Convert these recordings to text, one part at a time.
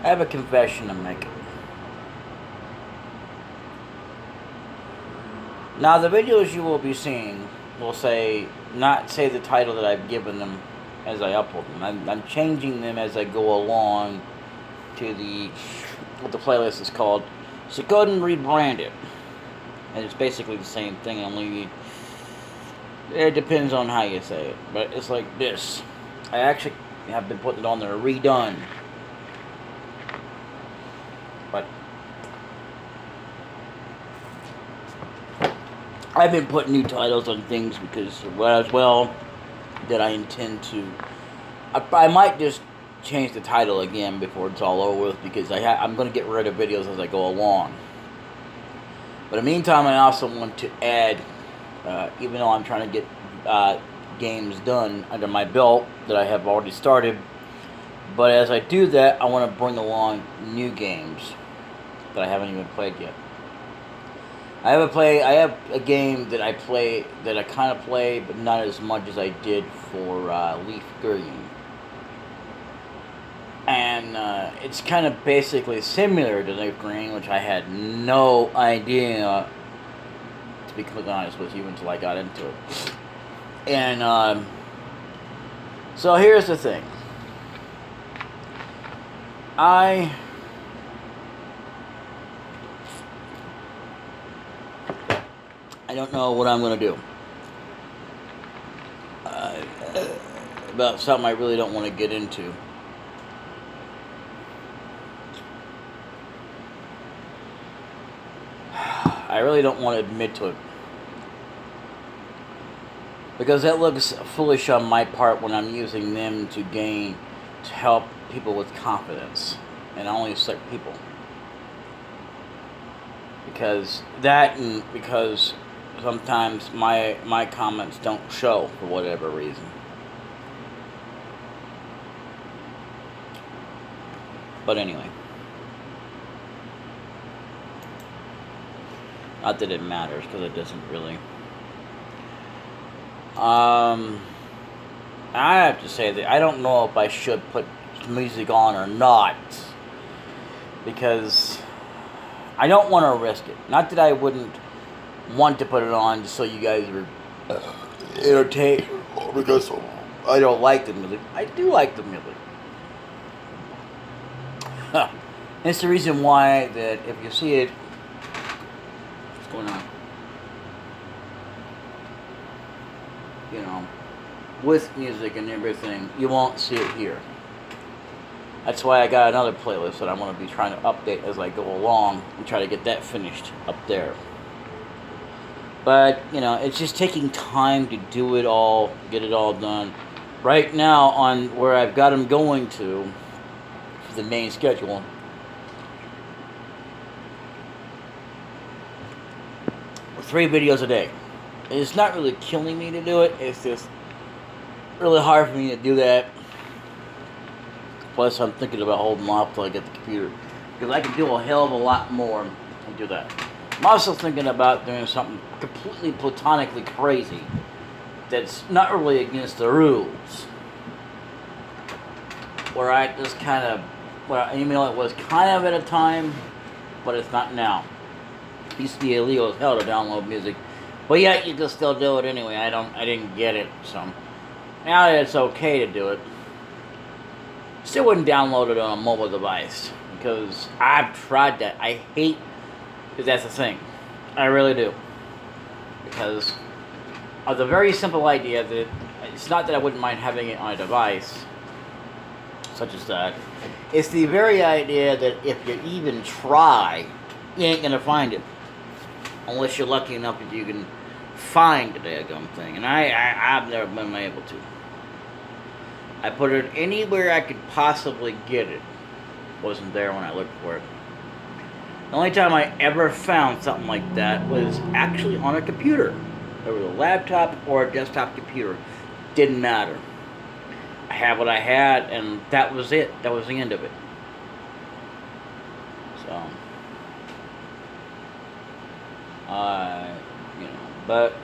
I have a confession to make. Now, the videos you will be seeing will not say the title that I've given them as I upload them. I'm changing them as I go along to what the playlist is called, Suikoden Rebranded. And it's basically the same thing, only it depends on how you say it. But it's like this. I actually have been putting it on there redone. But I've been putting new titles on things because, that I intend to. I might just change the title again before it's all over with because I'm going to get rid of videos as I go along. But in the meantime, I also want to add, even though I'm trying to get games done under my belt that I have already started, but as I do that, I want to bring along new games that I haven't even played yet. I have a game that I kind of play, but not as much as I did for Leaf Green. And it's kind of basically similar to Leaf Green, which I had no idea, to be completely honest with you, until I got into it. And so here's the thing. I don't know what I'm going to do about something I really don't want to get into. I really don't want to admit to it. Because that looks foolish on my part when I'm using them to help people with confidence. And only certain people. Because sometimes my comments don't show for whatever reason. But anyway. Not that it matters, because it doesn't really. I have to say that I don't know if I should put music on or not. Because I don't want to risk it. Not that I wouldn't want to put it on just so you guys are entertained, or because I don't like the music. I do like the music. It's the reason why that if you see it, what's going on? With music and everything, you won't see it here. That's why I got another playlist that I'm going to be trying to update as I go along and try to get that finished up there. But, it's just taking time to do it all, get it all done. Right now, on where I've got them going to, for the main schedule, three videos a day. And it's not really killing me to do it, it's just really hard for me to do that. Plus, I'm thinking about holding off till I get the computer. Because I can do a hell of a lot more and do that. I'm also thinking about doing something completely platonically crazy that's not really against the rules. Where I just kind of, it was kind of at a time, but it's not now. It used to be illegal as hell to download music. But yet, you can still do it anyway. I didn't get it, so now that it's okay to do it, still wouldn't download it on a mobile device because I've tried that. I hate, because that's the thing. I really do. Because of the very simple idea that it's not that I wouldn't mind having it on a device, such as that. It's the very idea that if you even try, you ain't gonna find it. Unless you're lucky enough that you can find the daggum thing. And I've never been able to. I put it anywhere I could possibly get it. Wasn't there when I looked for it. The only time I ever found something like that was actually on a computer. There was a laptop or a desktop computer. Didn't matter. I had what I had, and that was it. That was the end of it. So, but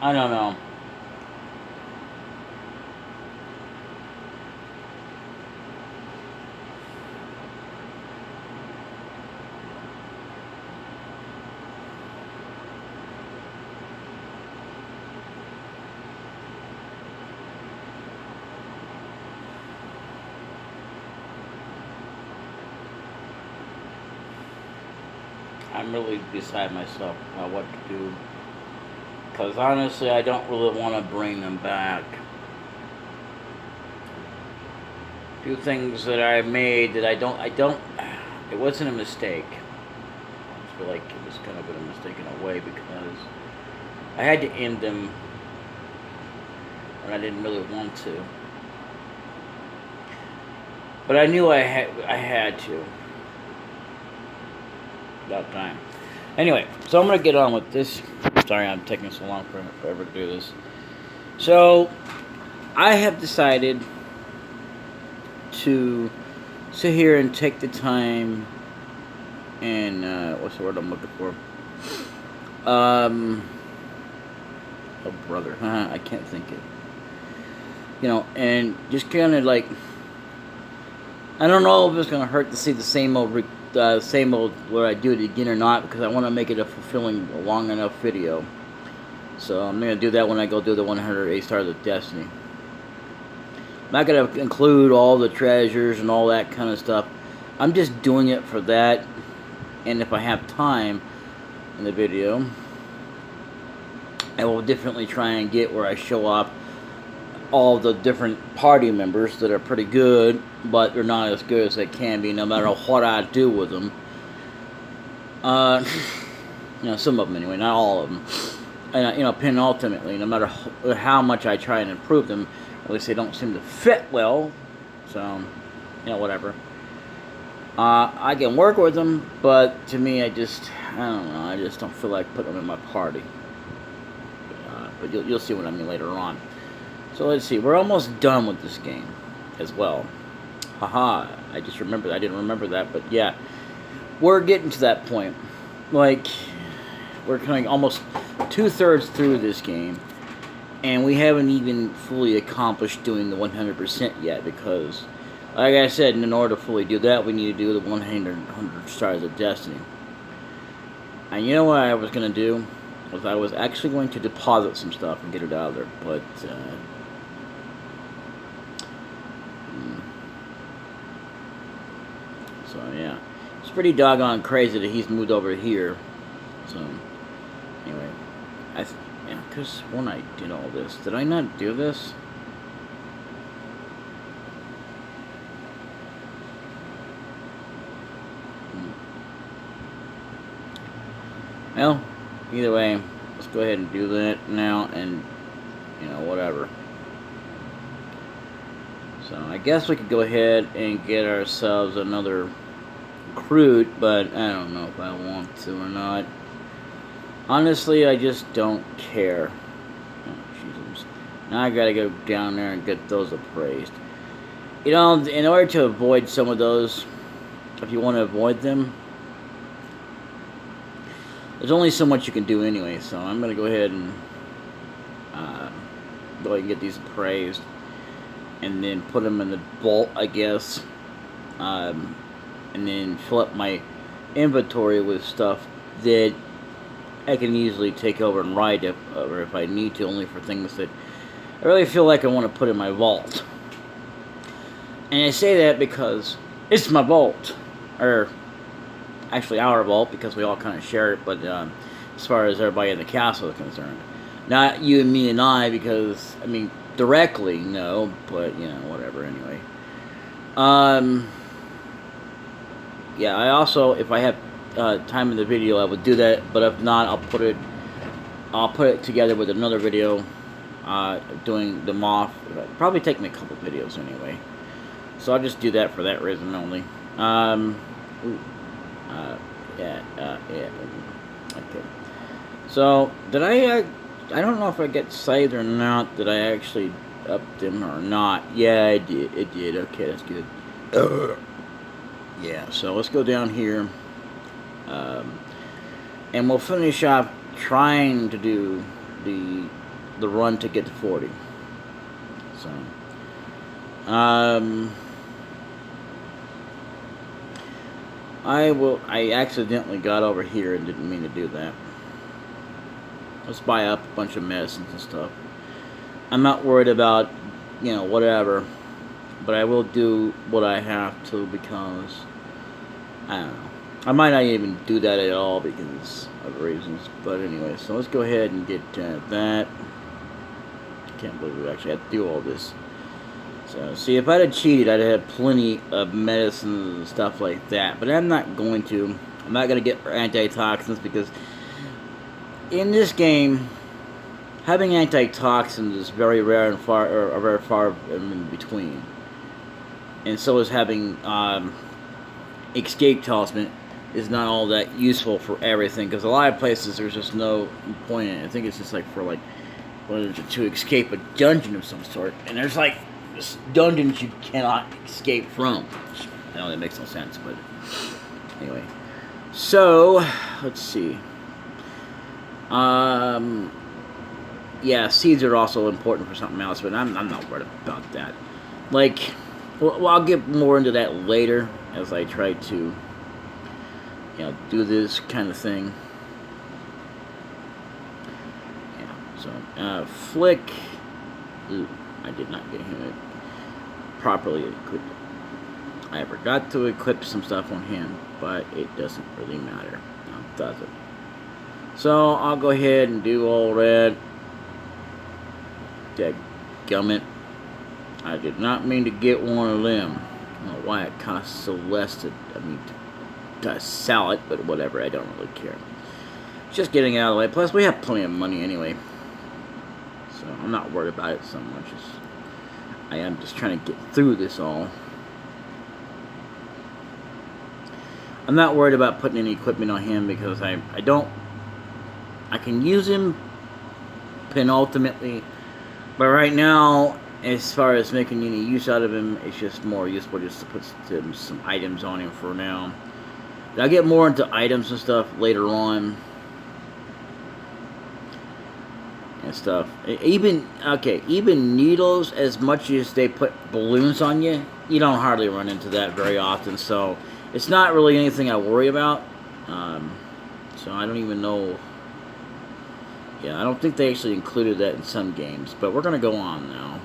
I don't know. I'm really beside myself about what to do. Because honestly, I don't really want to bring them back. A few things that I made that I don't, it wasn't a mistake. I just feel like it was kind of a mistake in a way because I had to end them when I didn't really want to. But I knew I had to. About time. Anyway, so I'm going to get on with this. Sorry I'm taking so long forever to do this. So, I have decided to sit here and take the time and, what's the word I'm looking for? Oh, brother. I can't think it. You know, and just kind of like, I don't know if it's going to hurt to see the same old where I do it again or not, because I want to make it a fulfilling, long enough video. So I'm going to do that when I go do the 108 Stars of Destiny. I'm not going to include all the treasures and all that kind of stuff. I'm just doing it for that. And if I have time in the video, I will definitely try and get where I show off all the different party members that are pretty good, but they're not as good as they can be, no matter what I do with them. You know, some of them anyway, not all of them. And, you know, penultimately, no matter how much I try and improve them, at least they don't seem to fit well. So, you know, whatever. I can work with them, but to me, I don't know, I just don't feel like putting them in my party. But you'll see what I mean later on. So let's see, we're almost done with this game as well. Haha, I just remembered, I didn't remember that, but yeah. We're getting to that point. Like, we're coming almost 2/3 through this game, and we haven't even fully accomplished doing the 100% yet, because, like I said, in order to fully do that, we need to do the 100 Stars of Destiny. And you know what I was going to do? Was I was actually going to deposit some stuff and get it out of there, but, so, yeah. It's pretty doggone crazy that he's moved over here. So, anyway. Yeah, because when I did all this, did I not do this? Well, either way, let's go ahead and do that now, and, you know, whatever. So, I guess we could go ahead and get ourselves another recruit, but I don't know if I want to or not. Honestly, I just don't care. Oh, Jesus. Now I gotta go down there and get those appraised. You know, in order to avoid some of those, if you want to avoid them, there's only so much you can do anyway, so I'm going to go ahead and get these appraised, and then put them in the vault, I guess, and then fill up my inventory with stuff that I can easily take over and write if I need to, only for things that I really feel like I want to put in my vault. And I say that because it's my vault, or actually our vault, because we all kind of share it, but as far as everybody in the castle is concerned. Not you and me and I, because, I mean, directly, no, but, you know, whatever, anyway. Yeah, I also, if I have time in the video, I would do that, but if not, I'll put it together with another video, doing them off. It'll probably take me a couple videos anyway. So I'll just do that for that reason only. Yeah. Okay. So, did I don't know if I get saved or not, did I actually up them or not. Yeah, I did. It did. Okay, that's good. Yeah, so let's go down here. And we'll finish off trying to do the run to get to 40. So, I accidentally got over here and didn't mean to do that. Let's buy up a bunch of medicines and stuff. I'm not worried about, you know, whatever, but I will do what I have to, because, I don't know. I might not even do that at all because of reasons. But anyway, so let's go ahead and get that. Can't believe we actually had to do all this. So, see, if I'd have cheated, I'd have plenty of medicine and stuff like that. But I'm not going to. I'm not going to get antitoxins because in this game, having antitoxins is very rare and very far in between. And so is having escape talisman is not all that useful for everything because a lot of places there's just no point in it. I think it's just like for like to escape a dungeon of some sort, and there's like dungeons you cannot escape from. I know that makes no sense, but anyway. So let's see. Yeah, seeds are also important for something else, but I'm not worried about that. Like, well, I'll get more into that later as I try to, do this kind of thing. Yeah. So, Flick. Ooh, I did not get him properly equipped. I forgot to equip some stuff on him, but it doesn't really matter. No, it doesn't. So I'll go ahead and do all that. Dadgummit. I did not mean to get one of them. I don't know why it costs so less to sell it, but whatever, I don't really care. Just getting it out of the way. Plus, we have plenty of money anyway. So I'm not worried about it so much as I am just trying to get through this all. I'm not worried about putting any equipment on him because I can use him penultimately, but right now, as far as making any use out of him, it's just more useful just to put some items on him for now. And I'll get more into items and stuff later on. And stuff. Even needles, as much as they put balloons on you, you don't hardly run into that very often, so it's not really anything I worry about. So I don't even know. Yeah, I don't think they actually included that in some games, but we're going to go on now.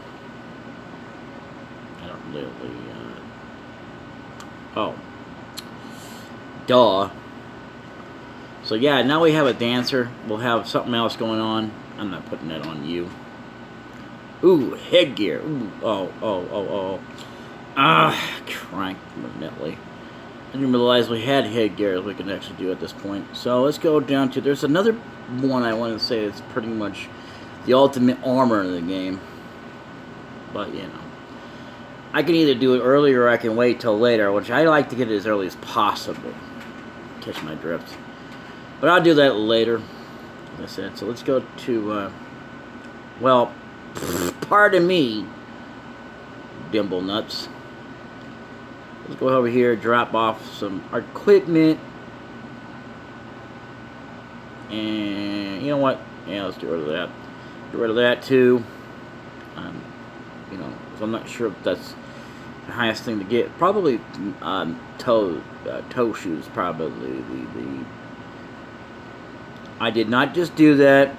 I don't really... Oh. Duh. So yeah, now we have a dancer. We'll have something else going on. I'm not putting that on you. Ooh, headgear. Ooh, oh. Crank, Bentley. I didn't realize we had headgear we can actually do at this point. So let's go down to... There's another one I want to say is pretty much the ultimate armor in the game. But, I can either do it earlier or I can wait till later, which I like to get it as early as possible. Catch my drift. But I'll do that later, as I said. So let's go to, well, pardon me, Dimble Nuts. Let's go over here, drop off some equipment. And, you know what? Yeah, let's get rid of that. Get rid of that, too. So I'm not sure if that's the highest thing to get. Probably toe shoes, probably. I did not just do that.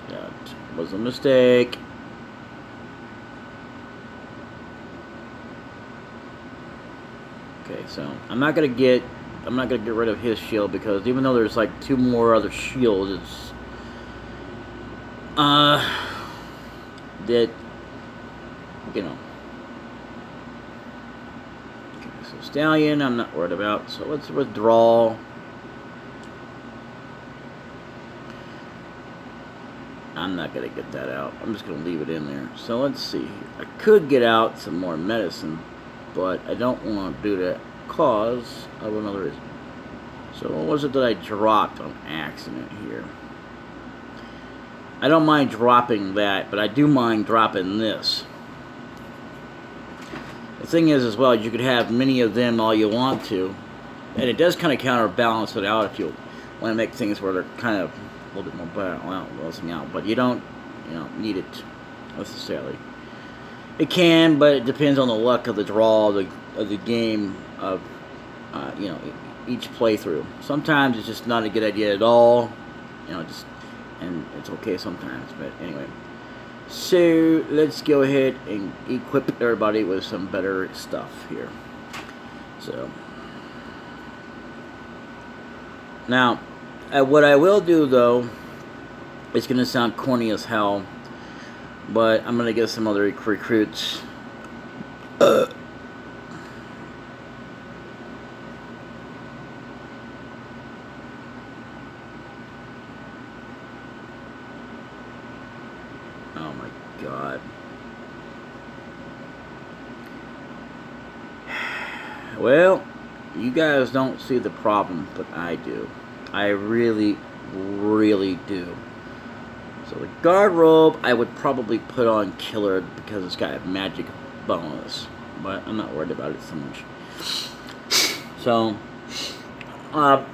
That was a mistake. Okay, so I'm not gonna get rid of his shield because even though there's like 2 more other shields, it's that okay, so Stallion I'm not worried about, so let's withdraw. I'm not gonna get that out. I'm just gonna leave it in there. So let's see. I could get out some more medicine, but I don't want to do that because of another reason. So what was it that I dropped on accident here? I don't mind dropping that, but I do mind dropping this. The thing is, as well, you could have many of them all you want to, and it does kind of counterbalance it out if you want to make things where they're kind of a little bit more balancing out, but you don't need it necessarily. It can, but it depends on the luck of the draw of the game of each playthrough. Sometimes it's just not a good idea at all, and it's okay sometimes. But anyway, so let's go ahead and equip everybody with some better stuff here. So Now, what I will do though, it's gonna sound corny as hell, but I'm gonna get some other recruits. Oh my god. Well, you guys don't see the problem, but I do. I really, really do. So the guard robe, I would probably put on Killer because it's got a magic bonus, but I'm not worried about it so much. So, and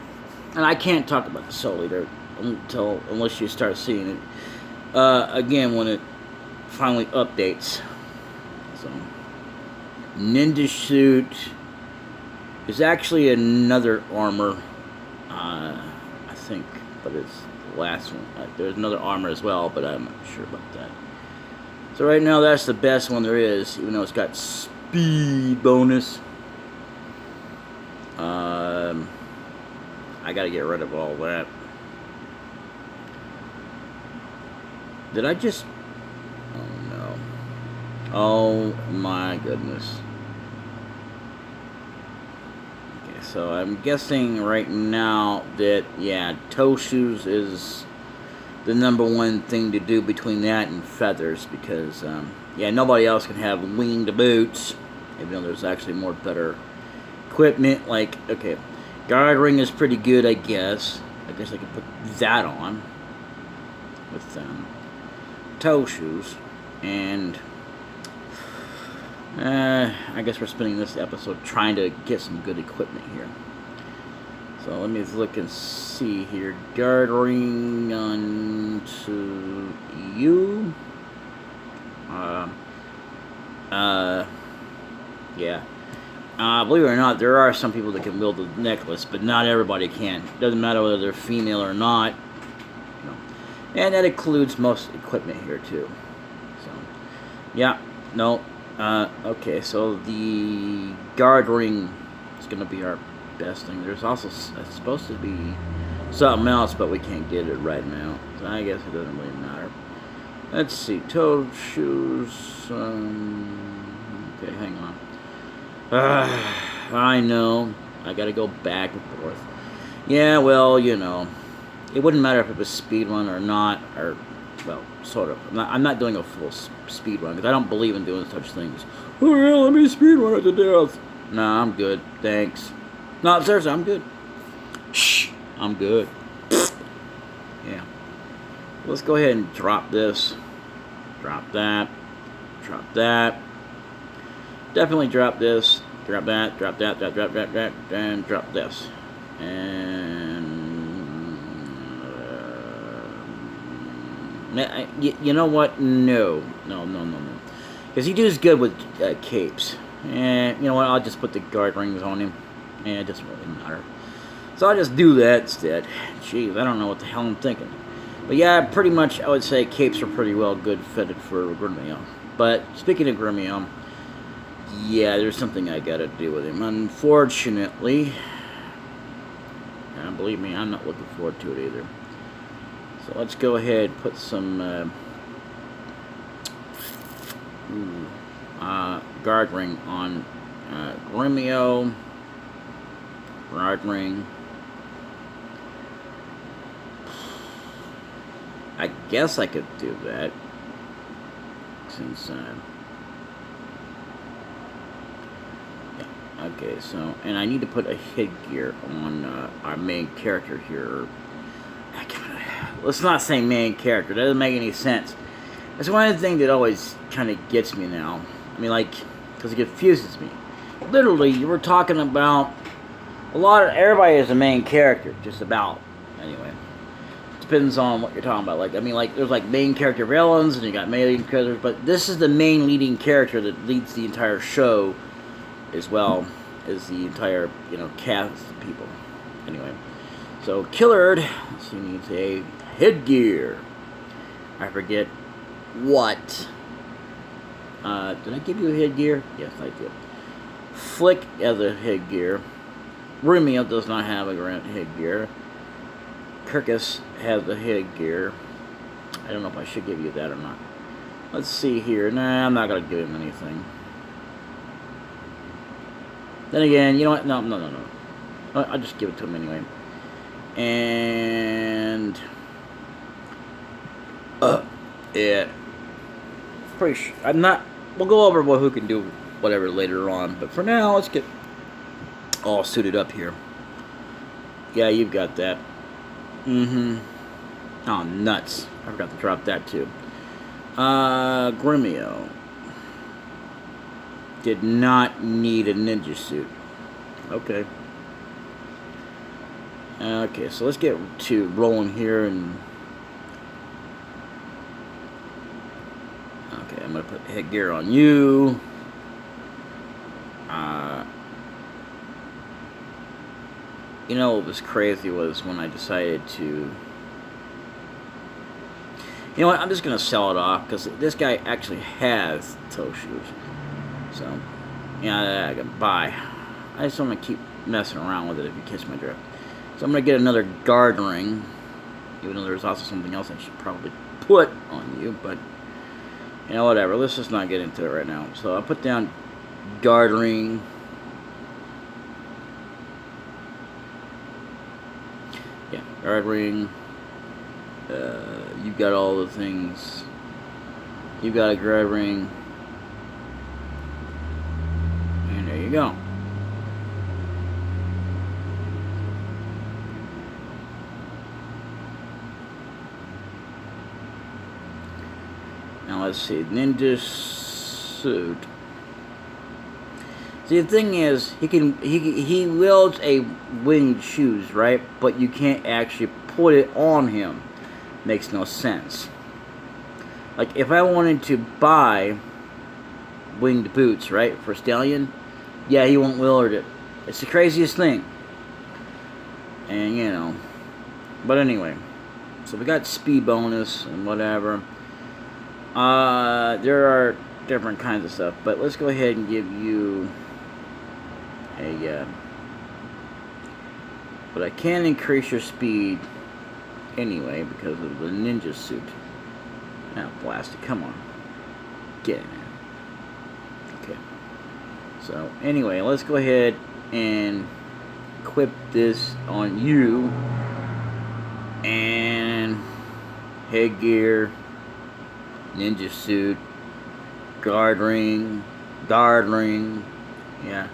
I can't talk about the Soul Eater unless you start seeing it again when it finally updates. So, Ninja Suit is actually another armor, I think, but it's the last one. There's another armor as well, but I'm not sure about that. So right now that's the best one there is, even though it's got speed bonus. I gotta get rid of all that. Did I just... Oh no. Oh my goodness. Okay, so I'm guessing right now that, yeah, toe shoes is the number one thing to do between that and feathers, because, yeah, nobody else can have winged boots, even though there's actually more better equipment. Like, okay, guard ring is pretty good, I guess. I guess I could put that on with toe shoes, and I guess we're spending this episode trying to get some good equipment here. So let me look and see here. Guard ring on to you. Yeah. Believe it or not, there are some people that can wield the necklace, but not everybody can. Doesn't matter whether they're female or not. You know. And that includes most equipment here too. So, yeah, no. Okay, so the guard ring is going to be our best thing. There's also supposed to be something else, but we can't get it right now. So I guess it doesn't really matter. Let's see, toe shoes. Okay, hang on. I know. I gotta go back and forth. Yeah, well, you know, it wouldn't matter if it was speed run or not, or, well, sort of. I'm not doing a full speed run because I don't believe in doing such things. Oh yeah, let me speed run it to death. Nah, I'm good. Thanks. No, seriously, I'm good. Shh, I'm good. Yeah. Let's go ahead and drop this. Drop that. Drop that. Definitely drop this. Drop that. Drop that. Drop that. And drop this. And you know what? No. Because he does good with capes. And you know what? I'll just put the guard rings on him. And it doesn't really matter. So I'll just do that instead. Jeez, I don't know what the hell I'm thinking. But yeah, pretty much I would say capes are pretty well good fitted for Grumio. But speaking of Grumio, yeah, there's something I gotta do with him. Unfortunately, and believe me, I'm not looking forward to it either. So let's go ahead and put some guard ring on Grumio. Guard ring. I guess I could do that since yeah, okay, so and I need to put a headgear on our main character here. Let's not say main character, that doesn't make any sense. That's one of the things that always kind of gets me now. I mean, like, because it confuses me. Literally, you were talking about everybody is a main character, just about. Anyway, depends on what you're talking about. Like, I mean, like, there's like main character villains, and you got main characters, but this is the main leading character that leads the entire show, as well as the entire, you know, cast of people. Anyway, so Killard, he needs a headgear. I forget what. Did I give you a headgear? Yes, I did. Flick as a headgear. Rumio does not have a headgear. Kirkus has the headgear. I don't know if I should give you that or not. Let's see here. Nah, I'm not going to give him anything. Then again, you know what? No. I'll just give it to him anyway. And... yeah. Pretty sure. I'm not... We'll go over who can do whatever later on. But for now, let's get all suited up here. Yeah, you've got that. Mm-hmm. Oh, nuts. I forgot to drop that, too. Gremio. Did not need a ninja suit. Okay. Okay, so let's get to rolling here and... Okay, I'm going to put headgear on you. You know what was crazy was when I decided to... You know what, I'm just going to sell it off, because this guy actually has toe shoes. So, yeah, I can buy. I just want to keep messing around with it if you catch my drift. So I'm going to get another guard ring, even though there's also something else I should probably put on you, but, you know, whatever. Let's just not get into it right now. So I'll put down guard ring. Yeah, guard ring. You've got all the things. You've got a guard ring. And there you go. Now let's see, ninja suit. See, the thing is, he wields a winged shoes, right? But you can't actually put it on him. Makes no sense. Like if I wanted to buy winged boots, right, for Stallion, yeah, he won't wield it. It's the craziest thing. And you know, but anyway, so we got speed bonus and whatever. There are different kinds of stuff, but let's go ahead and give you a, but I can increase your speed anyway because of the ninja suit. Now, blast it, come on. Get in there. Okay. So, anyway, let's go ahead and equip this on you. And headgear. Ninja suit, guard ring, yeah.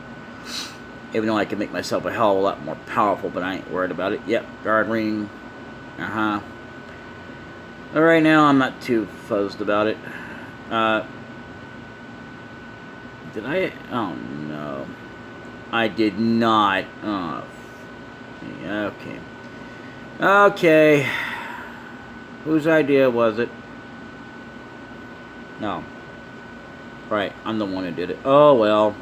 Even though I can make myself a hell of a lot more powerful, but I ain't worried about it. Yep, guard ring, But right now, I'm not too fuzzed about it. Did I? Oh no, I did not. Oh, okay. Okay. Whose idea was it? No. Right, I'm the one who did it. Oh, well.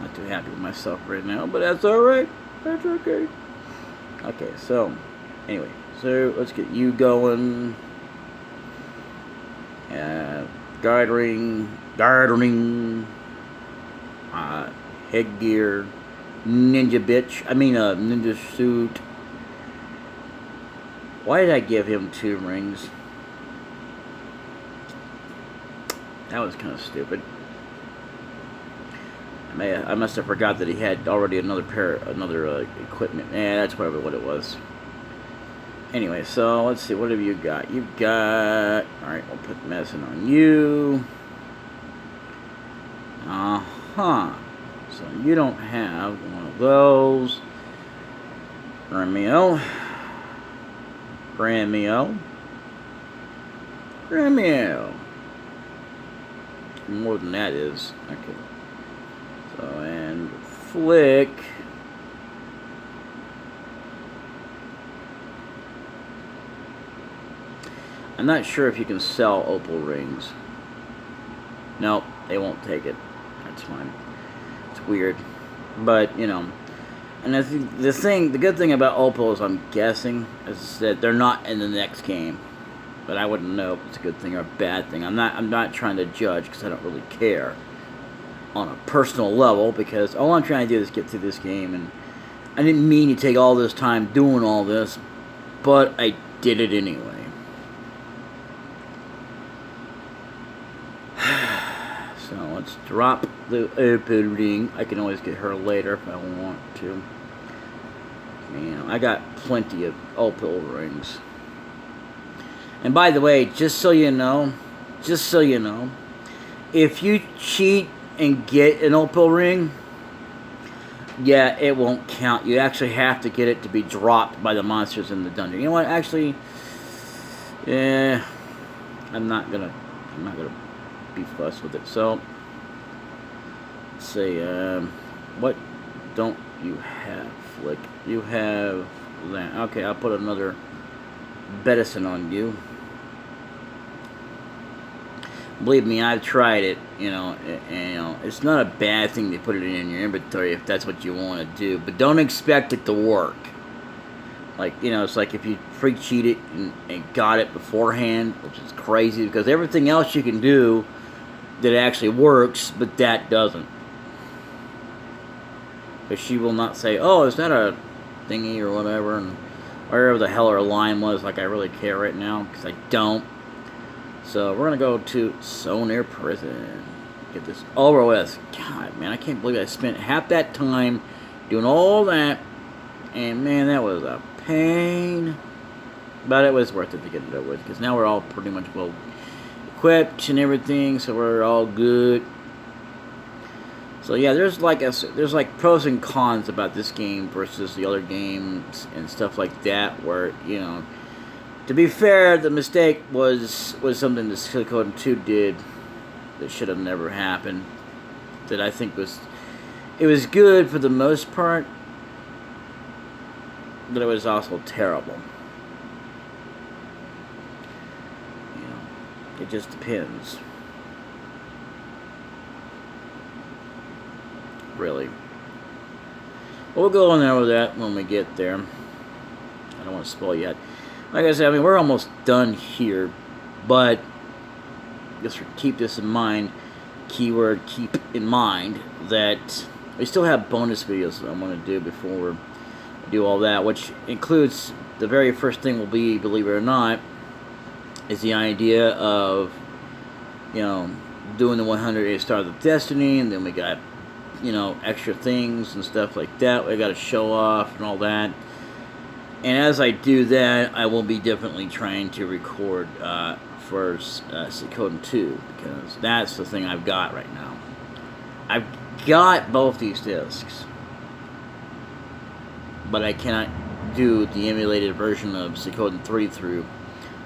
Not too happy with myself right now, but that's alright. That's okay. Okay, so, anyway. So, let's get you going. Guard ring. Headgear. Ninja suit. Why did I give him 2 rings? That was kind of stupid. I must have forgot that he had already another equipment. That's whatever what it was. Anyway, so let's see. What have you got? You've got. All right, we'll put medicine on you. So you don't have one of those. Gremio. More than that is. Okay. So, and flick. I'm not sure if you can sell opal rings. Nope, they won't take it. That's fine. It's weird. But, you know. And I think the good thing about opals, I'm guessing, is that they're not in the next game. But I wouldn't know if it's a good thing or a bad thing. I'm not trying to judge because I don't really care on a personal level, because all I'm trying to do is get through this game and I didn't mean to take all this time doing all this, but I did it anyway. So let's drop the opening. I can always get her later if I want to. Man, I got plenty of opal rings. And by the way, just so you know, if you cheat and get an opal ring, yeah, it won't count. You actually have to get it to be dropped by the monsters in the dungeon. You know what? Actually, yeah, I'm not gonna be fussed with it. So, let's see. What don't you have, Flick? You have that. Okay, I'll put another Bedison on you. Believe me, I've tried it. You know, it's not a bad thing to put it in your inventory if that's what you want to do. But don't expect it to work. Like, it's like if you freak cheated and got it beforehand, which is crazy because everything else you can do that actually works, but that doesn't. Because she will not say, "Oh, is that a thingy or whatever?" And wherever the hell her line was, like I really care right now because I don't. So we're gonna go to Sonar Prison. Get this over with. God, man, I can't believe I spent half that time doing all that, and man, that was a pain. But it was worth it to get it over with because now we're all pretty much well equipped and everything, so we're all good. So yeah, there's like pros and cons about this game versus the other games and stuff like that. Where to be fair, the mistake was something that Suikoden 2 did that should have never happened. That I think was good for the most part, but it was also terrible. It just depends. Really. We'll go on over that when we get there. I don't want to spoil yet. Like I said, we're almost done here, but just keep this in mind. Keyword, keep in mind that we still have bonus videos that I want to do before we do all that, which includes the very first thing will be, believe it or not, is the idea of, doing the 108 Stars of Destiny, and then we got, extra things and stuff like that we got to show off and all that. And as I do that, I will be definitely trying to record for Suikoden 2, because that's the thing I've got right now. I've got both these discs, but I cannot do the emulated version of Suikoden 3 through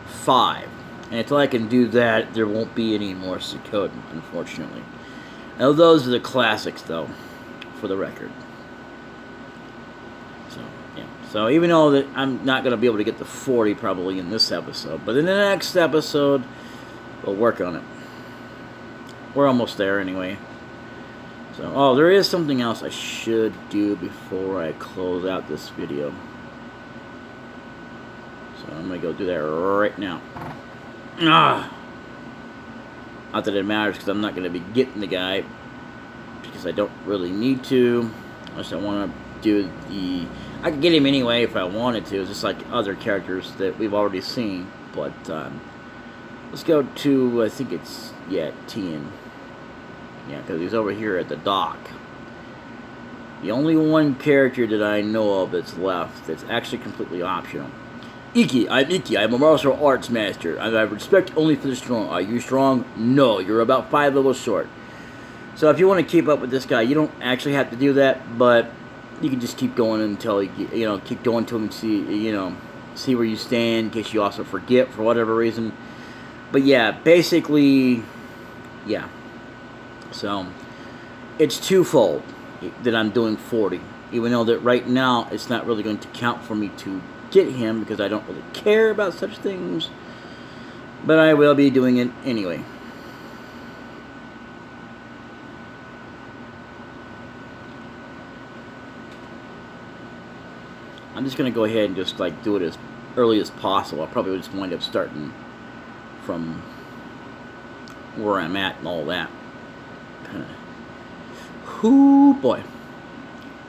5. And until I can do that, there won't be any more Suikoden, unfortunately. Now, those are the classics, though, for the record. So, yeah. So, even though that I'm not going to be able to get to 40 probably in this episode, but in the next episode, we'll work on it. We're almost there, anyway. So, oh, there is something else I should do before I close out this video. So, I'm going to go do that right now. Not that it matters, because I'm not going to be getting the guy, because I don't really need to, unless I want to do the... I could get him anyway if I wanted to, it's just like other characters that we've already seen, but, let's go to, I think it's, Tien. Yeah, because he's over here at the dock. The only one character that I know of that's left that's actually completely optional. Iki, I'm a martial arts master. I have respect only for the strong. Are you strong? No, you're about 5 levels short. So if you want to keep up with this guy, you don't actually have to do that, but you can just keep going until keep going to him and see where you stand in case you also forget for whatever reason. But yeah, basically, yeah. So it's twofold that I'm doing 40, even though that right now it's not really going to count for me to get him because I don't really care about such things, but I will be doing it anyway. I'm just gonna go ahead and just do it as early as possible. I'll probably just wind up starting from where I'm at and all that. Whoo boy.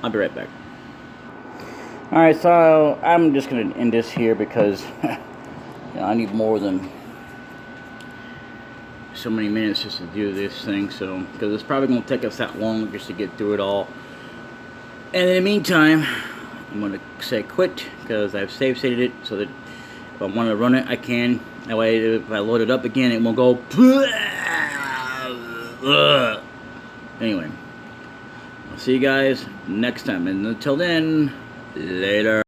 I'll be right back. Alright, so I'm just going to end this here because I need more than so many minutes just to do this thing. So, because it's probably going to take us that long just to get through it all. And in the meantime, I'm going to say quit because I've save stated it so that if I want to run it, I can. That way, if I load it up again, it won't go. Anyway, I'll see you guys next time. And until then, later.